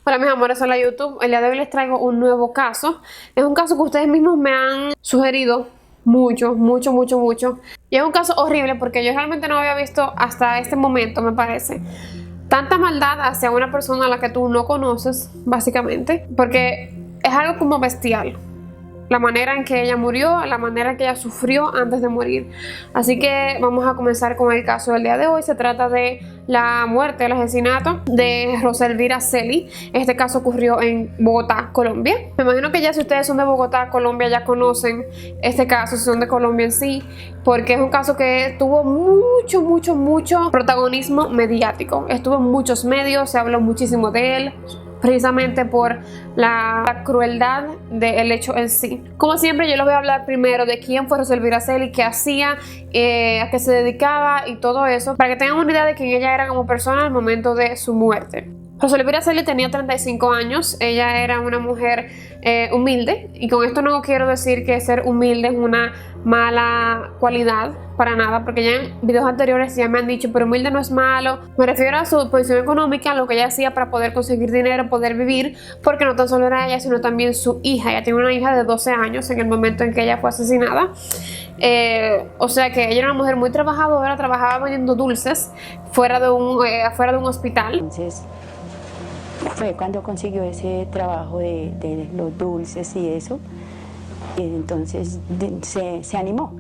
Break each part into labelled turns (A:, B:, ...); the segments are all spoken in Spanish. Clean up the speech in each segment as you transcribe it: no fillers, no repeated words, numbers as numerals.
A: Hola mis amores, hola YouTube. El día de hoy les traigo un nuevo caso. Es un caso que ustedes mismos me han sugerido mucho. Y es un caso horrible porque yo realmente no había visto hasta este momento, me parece, tanta maldad hacia una persona a la que tú no conoces, básicamente. Porque es algo como bestial. La manera en que ella murió, la manera en que ella sufrió antes de morir. Así que vamos a comenzar con el caso del día de hoy. Se trata de la muerte, el asesinato de Roselvira Celi. Este caso ocurrió en Bogotá, Colombia. Me imagino que ya si ustedes son de Bogotá, Colombia, ya conocen este caso, si son de Colombia en sí, porque es un caso que tuvo mucho protagonismo mediático. Estuvo en muchos medios, se habló muchísimo de él, precisamente por la crueldad del hecho en sí. Como siempre, yo les voy a hablar primero de quién fue Roselvira Celi, qué hacía, a qué se dedicaba y todo eso, para que tengan una idea de quién ella era como persona al momento de su muerte. Roselvira Celi tenía 35 años, ella era una mujer humilde, y con esto no quiero decir que ser humilde es una mala cualidad, para nada, porque ya en videos anteriores ya me han dicho, pero humilde no es malo. Me refiero a su posición económica, a lo que ella hacía para poder conseguir dinero, poder vivir, porque no tan solo era ella, sino también su hija. Ella tiene una hija de 12 años en el momento en que ella fue asesinada. O sea que ella era una mujer muy trabajadora, trabajaba vendiendo dulces afuera de un hospital.
B: Entonces fue cuando consiguió ese trabajo de los dulces y eso, y entonces se animó.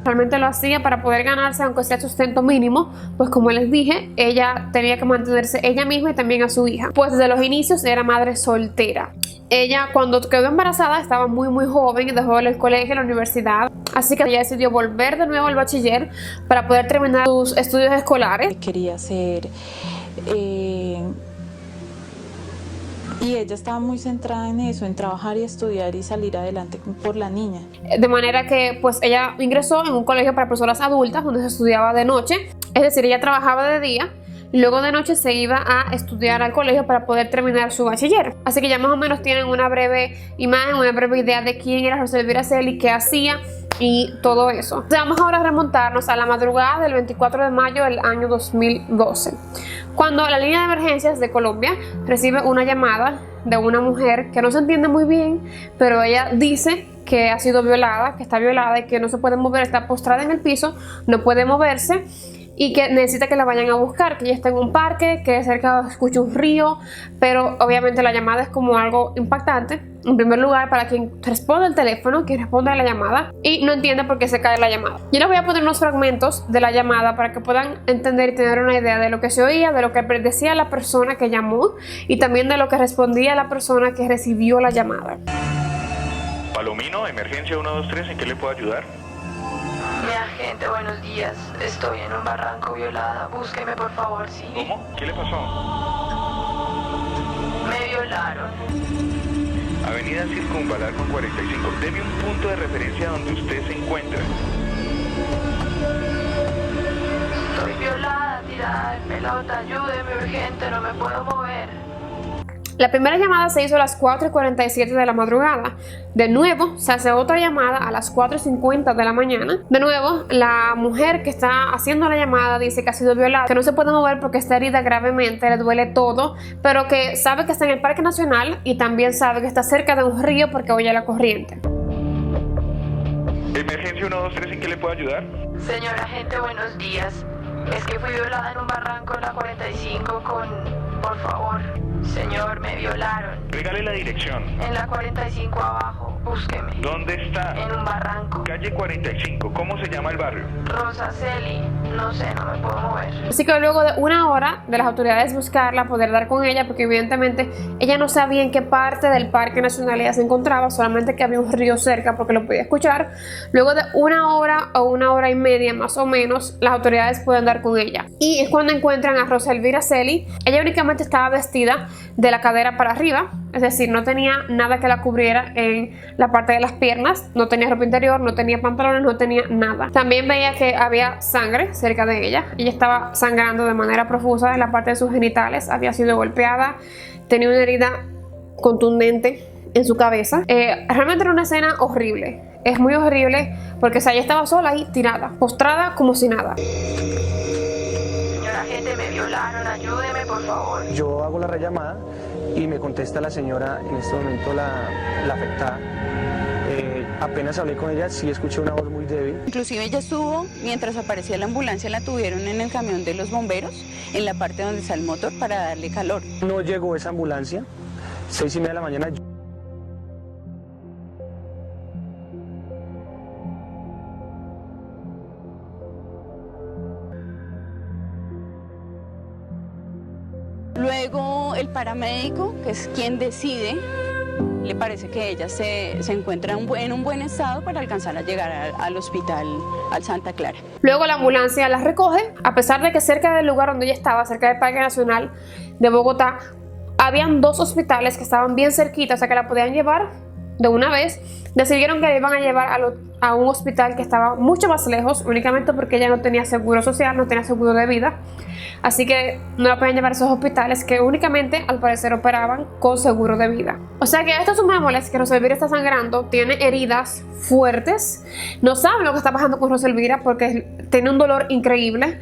A: Realmente lo hacía para poder ganarse, aunque sea sustento mínimo, pues como les dije, ella tenía que mantenerse ella misma y también a su hija. Pues desde los inicios era madre soltera. Ella, cuando quedó embarazada, estaba muy joven y dejó el colegio, la universidad, así que ella decidió volver de nuevo al bachiller para poder terminar sus estudios escolares.
C: Quería ser y ella estaba muy centrada en eso, en trabajar y estudiar y salir adelante por la niña.
A: De manera que pues ella ingresó en un colegio para personas adultas donde se estudiaba de noche, es decir, ella trabajaba de día y luego de noche se iba a estudiar al colegio para poder terminar su bachiller. Así que ya más o menos tienen una breve imagen, una breve idea de quién era Roselvira Celi, qué hacía y todo eso. Entonces vamos ahora a remontarnos a la madrugada del 24 de mayo del año 2012, cuando la línea de emergencias de Colombia recibe una llamada de una mujer que no se entiende muy bien, pero ella dice que ha sido violada, que está violada y que no se puede mover, está postrada en el piso, no puede moverse y que necesita que la vayan a buscar, que ella está en un parque, que cerca escucha un río, pero obviamente la llamada es como algo impactante. En primer lugar, para quien responde el teléfono, quien responde a la llamada y no entiende por qué se cae la llamada. Yo les voy a poner unos fragmentos de la llamada para que puedan entender y tener una idea de lo que se oía, de lo que decía la persona que llamó y también de lo que respondía la persona que recibió la llamada.
D: Palomino, emergencia 123, ¿en qué le puedo ayudar?
E: Mi agente, buenos días. Estoy en un barranco violada. Búsqueme, por favor, ¿sí?
D: ¿Cómo? ¿Qué le pasó?
E: Me violaron.
D: Avenida Circunvalar con 45. Deme un punto de referencia donde usted se encuentra.
E: Estoy violada, tirada de pelota. Ayúdeme, urgente, no me puedo mover.
A: La primera llamada se hizo a las 4:47 de la madrugada. De nuevo se hace otra llamada a las 4:50 de la mañana. De nuevo, la mujer que está haciendo la llamada dice que ha sido violada, que no se puede mover porque está herida gravemente, le duele todo, pero que sabe que está en el Parque Nacional y también sabe que está cerca de un río porque oye la corriente.
D: Emergencia 123, ¿en qué le puedo ayudar?
E: Señor agente, buenos días. Es que fui violada en un barranco en la 45 Por favor. Señor, me violaron.
D: Regale la dirección.
E: En la 45 abajo, búsqueme.
D: ¿Dónde está?
E: En un barranco.
D: Calle 45. ¿Cómo se llama el barrio?
E: Rosa Celi, no sé, no me puedo mover.
A: Así que luego de una hora de las autoridades buscarla, poder dar con ella, porque evidentemente ella no sabía en qué parte del Parque Nacional ella se encontraba, solamente que había un río cerca porque lo podía escuchar. Luego de una hora o una hora y media más o menos, las autoridades pueden dar con ella. Y es cuando encuentran a Roselvira Celi. Ella únicamente estaba vestida de la cadera para arriba, es decir, no tenía nada que la cubriera en la parte de las piernas, no tenía ropa interior, no tenía pantalones, no tenía nada. También veía que había sangre cerca de ella. Ella estaba sangrando de manera profusa en la parte de sus genitales, había sido golpeada, tenía una herida contundente en su cabeza. Realmente era una escena horrible, es muy horrible porque ella estaba sola ahí tirada, postrada como si nada.
E: Señora respete, me violaron, ayúdeme por favor.
F: Yo hago la rellamada y me contesta la señora, en este momento la afectada. Apenas hablé con ella, sí escuché una voz muy débil.
G: Inclusive ella estuvo, mientras aparecía la ambulancia, la tuvieron en el camión de los bomberos, en la parte donde está el motor, para darle calor.
F: No llegó esa ambulancia, 6:30 de la mañana.
G: Luego el paramédico, que es quien decide, le parece que ella se encuentra en un buen estado para alcanzar a llegar al hospital, al Santa Clara.
A: Luego la ambulancia la recoge, a pesar de que cerca del lugar donde ella estaba, cerca del Parque Nacional de Bogotá, habían 2 hospitales que estaban bien cerquitas, o sea que la podían llevar de una vez. Decidieron que la iban a llevar a un hospital que estaba mucho más lejos, únicamente porque ella no tenía seguro social, no tenía seguro de vida. Así que no la podían llevar a esos hospitales que únicamente, al parecer, operaban con seguro de vida. O sea que esto sumémosles que Roselvira está sangrando, tiene heridas fuertes, no saben lo que está pasando con Roselvira porque tiene un dolor increíble.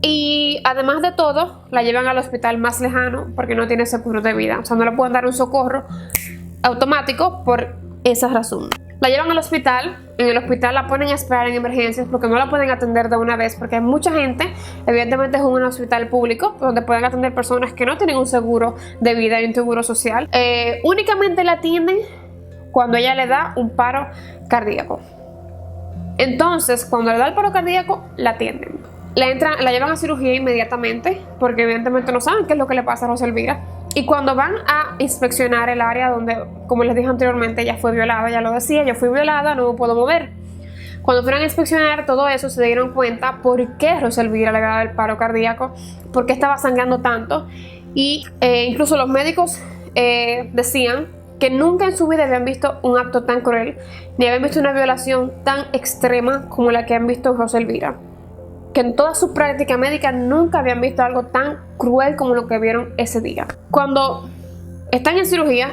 A: Y además de todo, la llevan al hospital más lejano porque no tiene seguro de vida. O sea, no le pueden dar un socorro automático por esa razón. La llevan al hospital, en el hospital la ponen a esperar en emergencias porque no la pueden atender de una vez porque hay mucha gente, evidentemente es un hospital público donde pueden atender personas que no tienen un seguro de vida y un seguro social. Únicamente la atienden cuando ella le da un paro cardíaco. Entonces, cuando le da el paro cardíaco, la atienden. La llevan a cirugía inmediatamente porque evidentemente no saben qué es lo que le pasa a Roselvira. Y cuando van a inspeccionar el área donde, como les dije anteriormente, ella fue violada, ya lo decía, yo fui violada, no me puedo mover. Cuando fueron a inspeccionar todo eso, se dieron cuenta por qué Roselvira le había dado el paro cardíaco, por qué estaba sangrando tanto. Y incluso los médicos decían que nunca en su vida habían visto un acto tan cruel, ni habían visto una violación tan extrema como la que han visto en Roselvira. Que en toda su práctica médica nunca habían visto algo tan cruel como lo que vieron ese día. Cuando están en cirugía,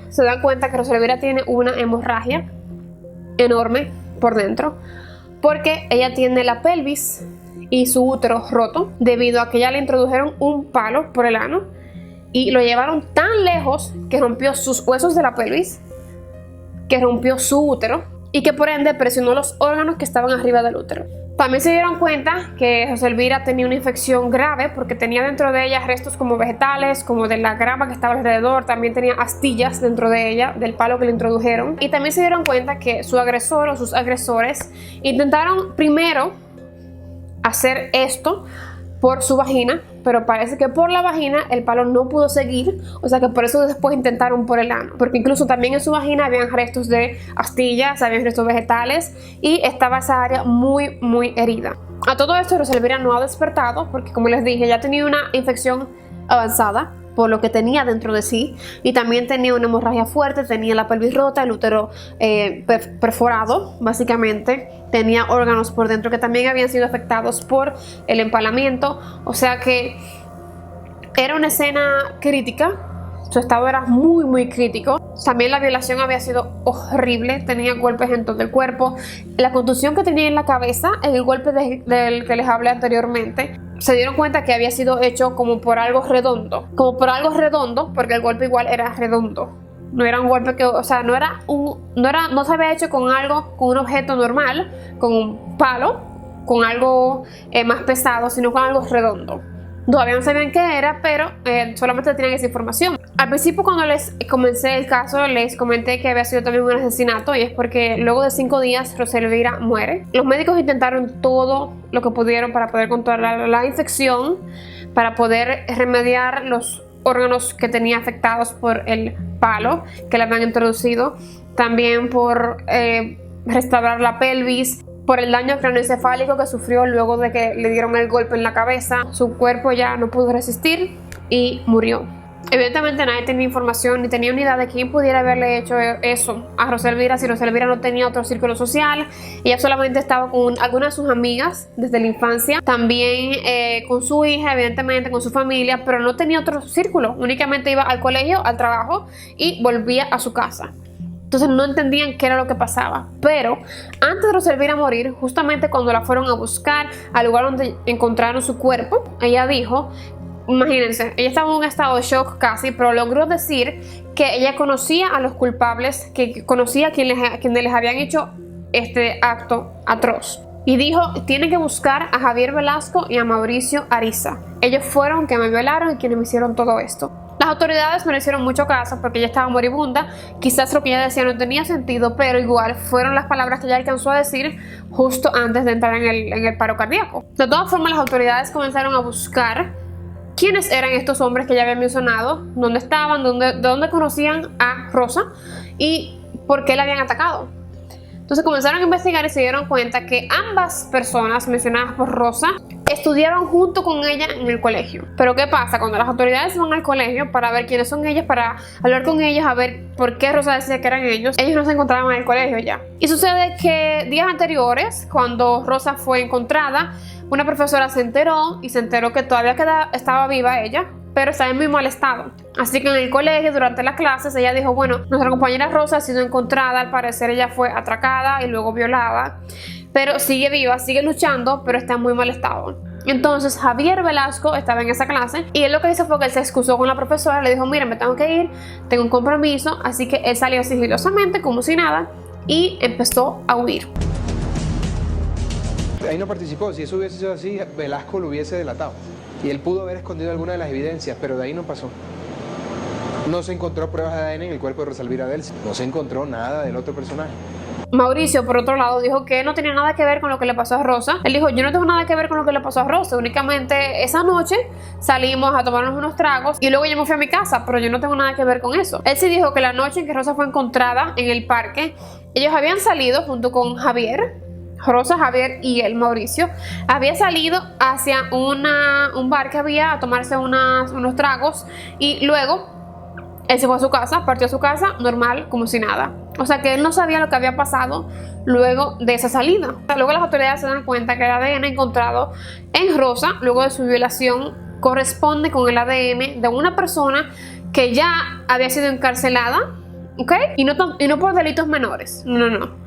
A: se dan cuenta que Roselvira tiene una hemorragia enorme por dentro, porque ella tiene la pelvis y su útero roto, debido a que ya le introdujeron un palo por el ano y lo llevaron tan lejos que rompió sus huesos de la pelvis, que rompió su útero y que por ende presionó los órganos que estaban arriba del útero. También se dieron cuenta que Roselvira tenía una infección grave porque tenía dentro de ella restos como vegetales, como de la grama que estaba alrededor. También tenía astillas dentro de ella, del palo que le introdujeron. Y también se dieron cuenta que su agresor o sus agresores intentaron primero hacer esto por su vagina, pero parece que por la vagina el palo no pudo seguir, o sea que por eso después intentaron por el ano, porque incluso también en su vagina habían restos de astillas, habían restos vegetales y estaba esa área muy herida. A todo esto Roselvira no ha despertado porque, como les dije, ya tenía una infección avanzada por lo que tenía dentro de sí y también tenía una hemorragia fuerte, tenía la pelvis rota, el útero perforado, básicamente tenía órganos por dentro que también habían sido afectados por el empalamiento, o sea que era una escena crítica, su estado era muy crítico. También la violación había sido horrible, tenía golpes en todo el cuerpo, la contusión que tenía en la cabeza, el golpe del que les hablé anteriormente. Se dieron cuenta que había sido hecho como por algo redondo, porque el golpe igual era redondo. No era un golpe que, o sea, no se había hecho con un objeto normal, con un palo, con algo más pesado, sino con algo redondo. Todavía no sabían qué era, pero solamente tenían esa información. Al principio, cuando les comencé el caso, les comenté que había sido también un asesinato, y es porque luego de 5 días Roselvira muere. Los médicos intentaron todo lo que pudieron para poder controlar la infección, para poder remediar los órganos que tenía afectados por el palo que le habían introducido, también por restaurar la pelvis, por el daño craneoencefálico que sufrió luego de que le dieron el golpe en la cabeza. Su cuerpo ya no pudo resistir y murió. Evidentemente nadie tenía información ni tenía una idea de quién pudiera haberle hecho eso a Roselvira, si Roselvira no tenía otro círculo social. Ella solamente estaba con algunas de sus amigas desde la infancia, también con su hija, evidentemente con su familia, pero no tenía otro círculo, únicamente iba al colegio, al trabajo y volvía a su casa. Entonces no entendían qué era lo que pasaba. Pero antes de Rosalvira morir, justamente cuando la fueron a buscar al lugar donde encontraron su cuerpo, ella dijo, imagínense, ella estaba en un estado de shock casi, pero logró decir que ella conocía a los culpables, que conocía a quienes les habían hecho este acto atroz. Y dijo, tienen que buscar a Javier Velasco y a Mauricio Ariza. Ellos fueron quienes me violaron y quienes me hicieron todo esto. Las autoridades no le hicieron mucho caso porque ella estaba moribunda. Quizás lo que ella decía no tenía sentido, pero igual fueron las palabras que ella alcanzó a decir justo antes de entrar en el paro cardíaco. De todas formas, las autoridades comenzaron a buscar quiénes eran estos hombres que ya había mencionado, dónde estaban, de dónde conocían a Rosa y por qué la habían atacado. Entonces comenzaron a investigar y se dieron cuenta que ambas personas mencionadas por Rosa estudiaban junto con ella en el colegio. Pero ¿qué pasa? Cuando las autoridades van al colegio para ver quiénes son ellas, para hablar con ellos, a ver por qué Rosa decía que eran ellos no se encontraban en el colegio ya. Y sucede que días anteriores, cuando Rosa fue encontrada, una profesora se enteró que todavía estaba viva ella, pero estaba en muy mal estado. Así que en el colegio, durante las clases, ella dijo, bueno, nuestra compañera Rosa ha sido encontrada, al parecer ella fue atracada y luego violada, pero sigue viva, sigue luchando, pero está en muy mal estado. Entonces Javier Velasco estaba en esa clase y él lo que hizo fue que él se excusó con la profesora, le dijo, mira, me tengo que ir, tengo un compromiso, así que él salió sigilosamente, como si nada, y empezó a huir.
H: Ahí no participó, si eso hubiese sido así, Velasco lo hubiese delatado. Y él pudo haber escondido alguna de las evidencias, pero de ahí no pasó. No se encontró pruebas de ADN en el cuerpo de Rosalvira Delcy. No se encontró nada del otro personaje.
A: Mauricio, por otro lado, dijo que él no tenía nada que ver con lo que le pasó a Rosa. Él dijo, yo no tengo nada que ver con lo que le pasó a Rosa. Únicamente esa noche salimos a tomarnos unos tragos y luego yo me fui a mi casa, pero yo no tengo nada que ver con eso. Él sí dijo que la noche en que Rosa fue encontrada en el parque, ellos habían salido junto con Rosa, Javier y el Mauricio, había salido hacia un bar que había a tomarse unos tragos y luego él se fue a su casa, partió a su casa normal, como si nada. O sea que él no sabía lo que había pasado luego de esa salida. Luego las autoridades se dan cuenta que el ADN encontrado en Rosa, luego de su violación, corresponde con el ADN de una persona que ya había sido encarcelada, ¿ok? Y no por delitos menores, no,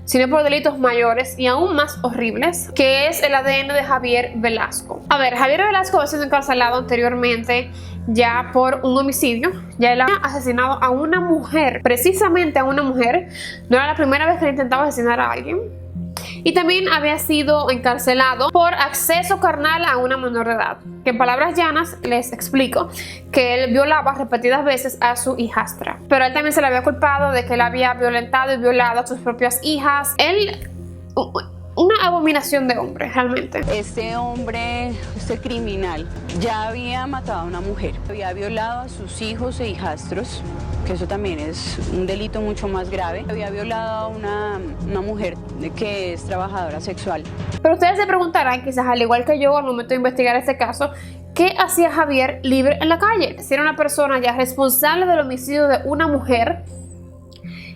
A: sino por delitos mayores y aún más horribles, que es el ADN de Javier Velasco. A ver, Javier Velasco había sido encarcelado anteriormente ya por un homicidio. Ya él había asesinado a una mujer, precisamente a una mujer. No era la primera vez que él intentaba asesinar a alguien. Y también había sido encarcelado por acceso carnal a una menor de edad. Que en palabras llanas les explico que él violaba repetidas veces a su hijastra. Pero a él también se le había culpado de que él había violentado y violado a sus propias hijas. Una abominación de hombre, realmente.
G: Este hombre, este criminal, ya había matado a una mujer, había violado a sus hijos e hijastros, que eso también es un delito mucho más grave. Había violado a una mujer que es trabajadora sexual.
A: Pero ustedes se preguntarán, quizás al igual que yo al momento de investigar este caso, ¿qué hacía Javier libre en la calle? Si era una persona ya responsable del homicidio de una mujer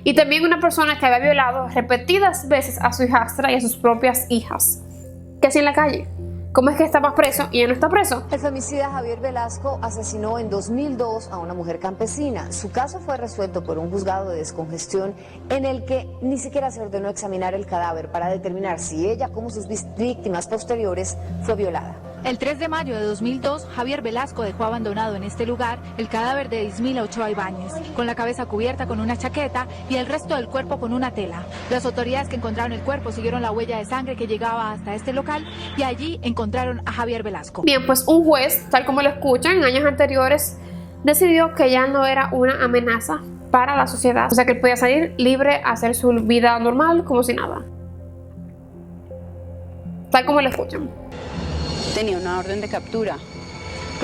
A: y también una persona que había violado repetidas veces a su hijastra y a sus propias hijas. ¿Qué hacía en la calle? ¿Cómo es que estaba preso y ya no está preso?
I: El femicida Javier Velasco asesinó en 2002 a una mujer campesina. Su caso fue resuelto por un juzgado de descongestión en el que ni siquiera se ordenó examinar el cadáver para determinar si ella, como sus víctimas posteriores, fue violada.
J: El 3 de mayo de 2002, Javier Velasco dejó abandonado en este lugar el cadáver de Ismila Ochoa Ibáñez, con la cabeza cubierta con una chaqueta y el resto del cuerpo con una tela. Las autoridades que encontraron el cuerpo siguieron la huella de sangre que llegaba hasta este local y allí encontraron a Javier Velasco.
A: Bien, pues un juez, tal como lo escuchan, en años anteriores decidió que ya no era una amenaza para la sociedad. O sea que él podía salir libre a hacer su vida normal como si nada. Tal como lo escuchan.
G: Tenía una orden de captura,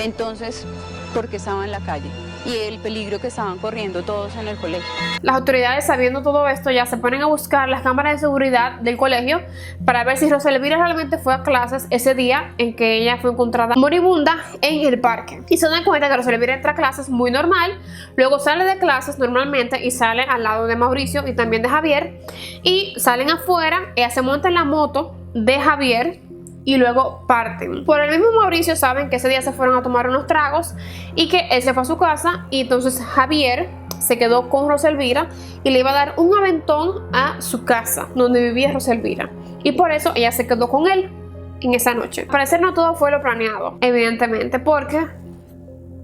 G: entonces, porque estaba en la calle y el peligro que estaban corriendo todos en el colegio.
A: Las autoridades, sabiendo todo esto, ya se ponen a buscar las cámaras de seguridad del colegio para ver si Rosalvira realmente fue a clases ese día en que ella fue encontrada moribunda en el parque. Y se dan cuenta que Rosalvira entra a clases muy normal, luego sale de clases normalmente y sale al lado de Mauricio y también de Javier, y salen afuera, ella se monta en la moto de Javier y luego parten. Por el mismo Mauricio saben que ese día se fueron a tomar unos tragos y que él se fue a su casa, y entonces Javier se quedó con Roselvira y le iba a dar un aventón a su casa donde vivía Roselvira. Y por eso ella se quedó con él en esa noche. Al parecer no todo fue lo planeado, evidentemente, porque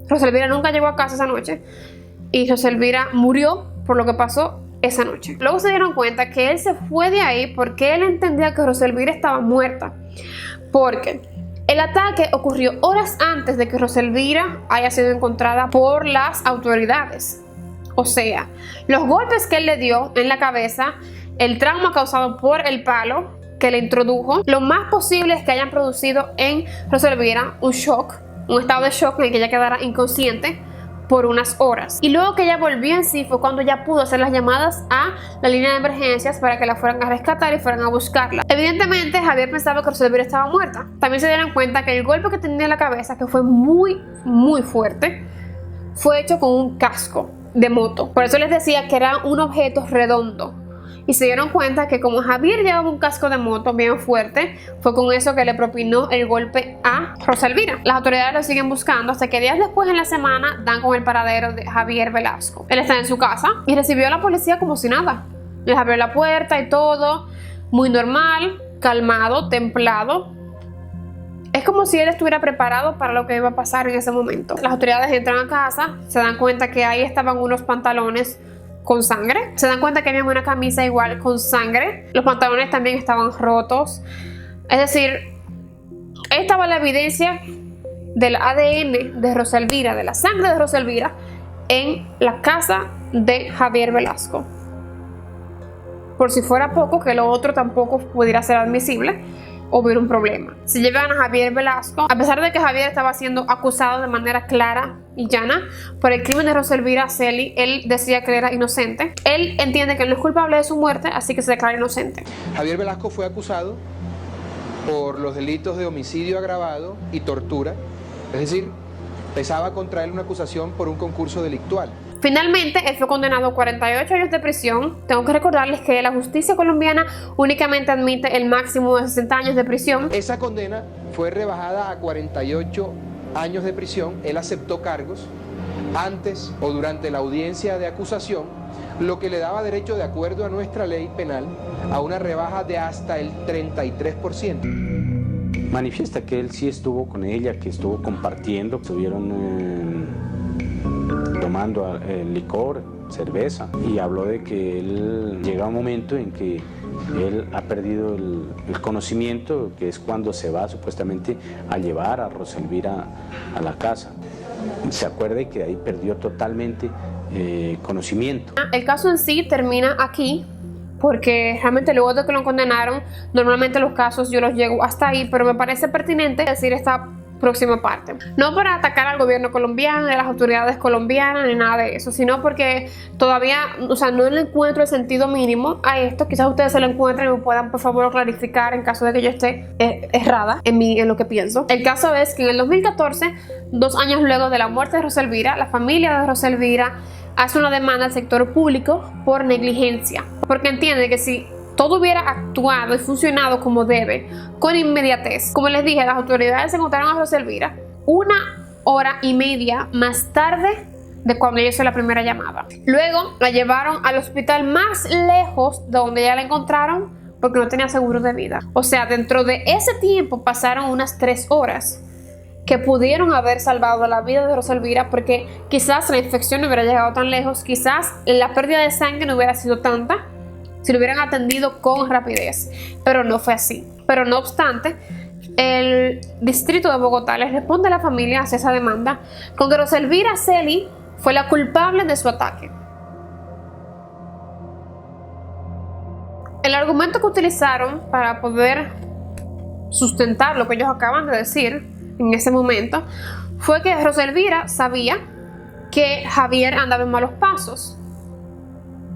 A: Roselvira nunca llegó a casa esa noche y Roselvira murió por lo que pasó esa noche. Luego se dieron cuenta que él se fue de ahí porque él entendía que Roselvira estaba muerta, porque el ataque ocurrió horas antes de que Roselvira haya sido encontrada por las autoridades. O sea, los golpes que él le dio en la cabeza, el trauma causado por el palo que le introdujo, lo más posible es que hayan producido en Roselvira un shock, un estado de shock en el que ella quedara inconsciente por unas horas. Y luego que ella volvió en sí fue cuando ya pudo hacer las llamadas a la línea de emergencias para que la fueran a rescatar y fueran a buscarla. Evidentemente Javier pensaba que Roselvira estaba muerta. También se dieron cuenta que el golpe que tenía en la cabeza, que fue muy fuerte, fue hecho con un casco de moto. Por eso les decía que era un objeto redondo. Y se dieron cuenta que como Javier llevaba un casco de moto bien fuerte, fue con eso que le propinó el golpe a Roselvira. Las autoridades lo siguen buscando hasta que días después en la semana dan con el paradero de Javier Velasco. Él está en su casa y recibió a la policía como si nada. Les abrió la puerta y todo, muy normal, calmado, templado. Es como si él estuviera preparado para lo que iba a pasar en ese momento. Las autoridades entran a casa, se dan cuenta que ahí estaban unos pantalones con sangre. Se dan cuenta que había una camisa igual con sangre. Los pantalones también estaban rotos. Es decir, estaba la evidencia del ADN de Roselvira, de la sangre de Roselvira, en la casa de Javier Velasco. Por si fuera poco, que lo otro tampoco pudiera ser admisible, hubiera un problema. Se llevan a Javier Velasco, a pesar de que Javier estaba siendo acusado de manera clara y llana por el crimen de Roselvira Celi. Él decía que él era inocente. Él entiende que él no es culpable de su muerte, así que se declara inocente.
H: Javier Velasco fue acusado por los delitos de homicidio agravado y tortura, es decir, pesaba contra él una acusación por un concurso delictual.
A: Finalmente, él fue condenado a 48 años de prisión. Tengo que recordarles que la justicia colombiana únicamente admite el máximo de 60 años de prisión.
H: Esa condena fue rebajada a 48 años de prisión. Él aceptó cargos antes o durante la audiencia de acusación, lo que le daba derecho, de acuerdo a nuestra ley penal, a una rebaja de hasta el 33%.
K: Manifiesta que él sí estuvo con ella, que estuvo compartiendo, estuvieron tomando licor, cerveza, y habló de que él llega un momento en que él ha perdido el conocimiento, que es cuando se va supuestamente a llevar a Roselvira a la casa. Se acuerda que ahí perdió totalmente conocimiento.
A: El caso en sí termina aquí, porque realmente luego de que lo condenaron, normalmente los casos yo los llego hasta ahí, pero me parece pertinente decir esta próxima parte. No para atacar al gobierno colombiano, a las autoridades colombianas, ni nada de eso, sino porque todavía, o sea, no le encuentro el sentido mínimo a esto. Quizás ustedes se lo encuentren y me puedan, por favor, clarificar en caso de que yo esté errada en lo que pienso. El caso es que en el 2014, 2 años luego de la muerte de Roselvira, la familia de Roselvira hace una demanda al sector público por negligencia, porque entiende que si todo hubiera actuado y funcionado como debe, con inmediatez. Como les dije, las autoridades encontraron a Roselvira 1 hora y media más tarde de cuando ella hizo la primera llamada. Luego la llevaron al hospital más lejos de donde ya la encontraron porque no tenía seguro de vida. O sea, dentro de ese tiempo pasaron unas 3 horas que pudieron haber salvado la vida de Roselvira, porque quizás la infección no hubiera llegado tan lejos, quizás la pérdida de sangre no hubiera sido tanta si lo hubieran atendido con rapidez, pero no fue así. Pero no obstante, el distrito de Bogotá les responde a la familia hacia esa demanda con que Roselvira Celi fue la culpable de su ataque. El argumento que utilizaron para poder sustentar lo que ellos acaban de decir en ese momento fue que Roselvira sabía que Javier andaba en malos pasos.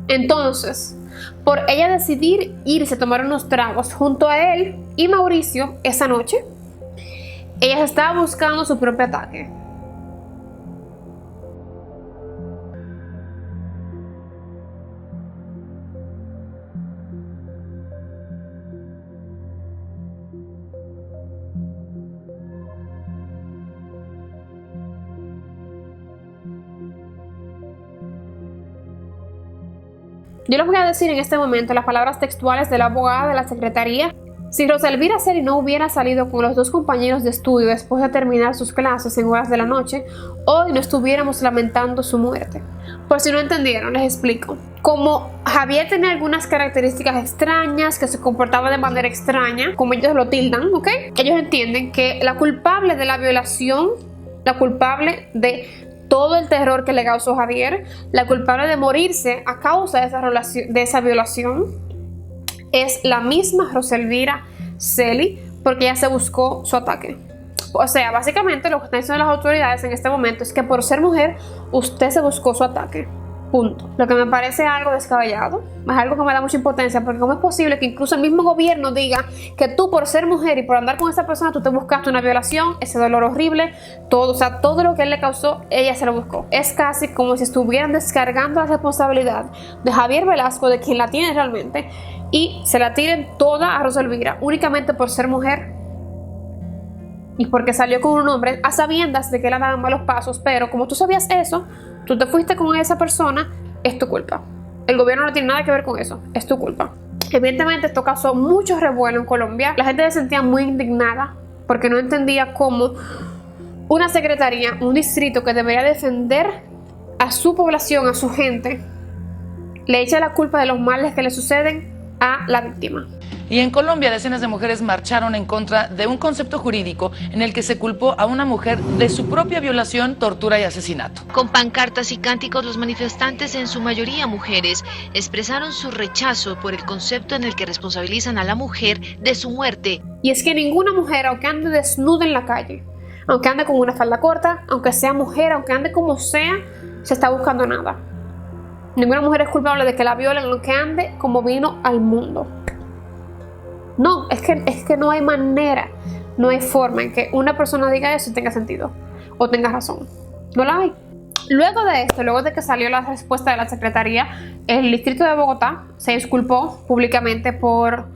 A: Entonces, por ella decidir irse a tomar unos tragos junto a él y Mauricio esa noche, ella estaba buscando su propio ataque. Yo les voy a decir en este momento las palabras textuales de la abogada de la Secretaría. Si Rosalvira Celi no hubiera salido con los 2 compañeros de estudio después de terminar sus clases en horas de la noche, hoy no estuviéramos lamentando su muerte. Por si no entendieron, les explico. Como Javier tenía algunas características extrañas, que se comportaba de manera extraña, como ellos lo tildan, ¿ok? Ellos entienden que la culpable de la violación, la culpable de todo el terror que le causó Javier, la culpable de morirse a causa de esa violación, es la misma Rosalvira Celi, porque ella se buscó su ataque. O sea, básicamente lo que están diciendo las autoridades en este momento es que por ser mujer, usted se buscó su ataque. Punto. Lo que me parece algo descabellado, es algo que me da mucha impotencia, porque ¿cómo es posible que incluso el mismo gobierno diga que tú por ser mujer y por andar con esa persona, tú te buscaste una violación, ese dolor horrible, todo, o sea, todo lo que él le causó, ella se lo buscó? Es casi como si estuvieran descargando la responsabilidad de Javier Velasco, de quien la tiene realmente, y se la tiren toda a Rosalvira, únicamente por ser mujer y porque salió con un hombre a sabiendas de que él andaba en malos pasos. Pero como tú sabías eso, tú te fuiste con esa persona, es tu culpa. El gobierno no tiene nada que ver con eso, es tu culpa. Evidentemente esto causó mucho revuelo en Colombia. La gente se sentía muy indignada porque no entendía cómo una secretaría, un distrito que debería defender a su población, a su gente, le echa la culpa de los males que le suceden a la víctima.
L: Y en Colombia, decenas de mujeres marcharon en contra de un concepto jurídico en el que se culpó a una mujer de su propia violación, tortura y asesinato.
M: Con pancartas y cánticos, los manifestantes, en su mayoría mujeres, expresaron su rechazo por el concepto en el que responsabilizan a la mujer de su muerte.
A: Y es que ninguna mujer, aunque ande desnuda en la calle, aunque ande con una falda corta, aunque sea mujer, aunque ande como sea, se está buscando nada. Ninguna mujer es culpable de que la violen, aunque ande como vino al mundo. No, es que no hay manera, no hay forma en que una persona diga eso y tenga sentido o tenga razón. No la hay. Luego de esto, luego de que salió la respuesta de la Secretaría, el distrito de Bogotá se disculpó públicamente por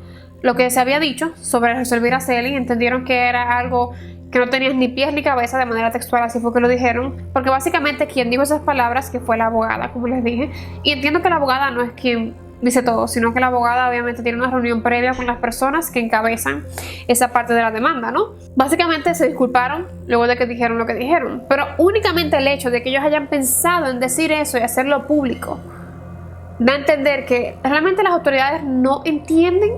A: lo que se había dicho sobre Rosalvira Celi. Entendieron que era algo que no tenía ni pies ni cabeza, de manera textual, así fue que lo dijeron, porque básicamente quien dijo esas palabras, que fue la abogada, como les dije, y entiendo que la abogada no es quien dice todo, sino que la abogada obviamente tiene una reunión previa con las personas que encabezan esa parte de la demanda, ¿no? Básicamente se disculparon luego de que dijeron lo que dijeron, pero únicamente el hecho de que ellos hayan pensado en decir eso y hacerlo público da a entender que realmente las autoridades no entienden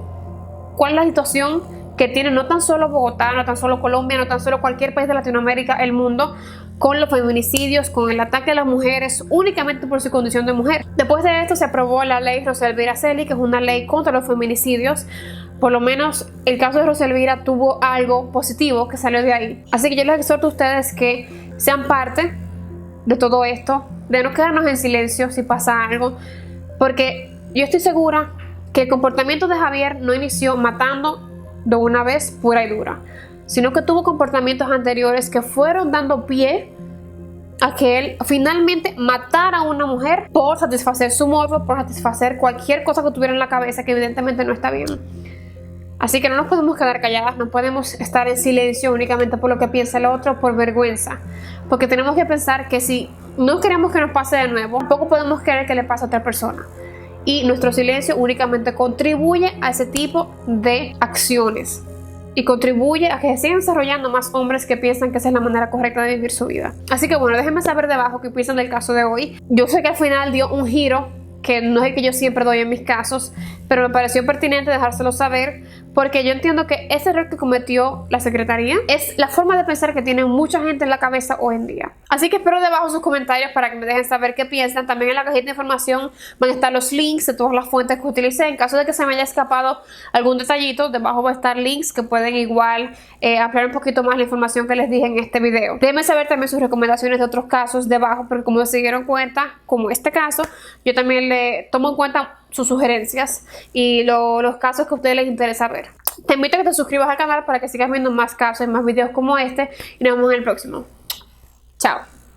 A: cuál es la situación que tiene no tan solo Bogotá, no tan solo Colombia, no tan solo cualquier país de Latinoamérica, el mundo, con los feminicidios, con el ataque a las mujeres únicamente por su condición de mujer. Después de esto se aprobó la ley Rosalvira Celi, que es una ley contra los feminicidios. Por lo menos el caso de Rosalvira tuvo algo positivo que salió de ahí. Así que yo les exhorto a ustedes que sean parte de todo esto, de no quedarnos en silencio si pasa algo, porque yo estoy segura que el comportamiento de Javier no inició matando de una vez pura y dura, sino que tuvo comportamientos anteriores que fueron dando pie a que él finalmente matara a una mujer por satisfacer su morbo, por satisfacer cualquier cosa que tuviera en la cabeza, que evidentemente no está bien. Así que no nos podemos quedar calladas, no podemos estar en silencio únicamente por lo que piensa el otro, por vergüenza, porque tenemos que pensar que si no queremos que nos pase de nuevo, tampoco podemos querer que le pase a otra persona. Y nuestro silencio únicamente contribuye a ese tipo de acciones y contribuye a que se sigan desarrollando más hombres que piensan que esa es la manera correcta de vivir su vida. Así que bueno, déjenme saber debajo qué piensan del caso de hoy. Yo sé que al final dio un giro que no es el que yo siempre doy en mis casos, pero me pareció pertinente dejárselo saber, porque yo entiendo que ese error que cometió la Secretaría es la forma de pensar que tiene mucha gente en la cabeza hoy en día. Así que espero debajo sus comentarios para que me dejen saber qué piensan. También en la cajita de información van a estar los links de todas las fuentes que utilicé. En caso de que se me haya escapado algún detallito, debajo va a estar links que pueden igual ampliar un poquito más la información que les dije en este video. Déjenme saber también sus recomendaciones de otros casos debajo, porque como se dieron cuenta, como este caso, yo también le tomo en cuenta sus sugerencias y los casos que a ustedes les interesa ver. Te invito a que te suscribas al canal para que sigas viendo más casos y más videos como este, y nos vemos en el próximo.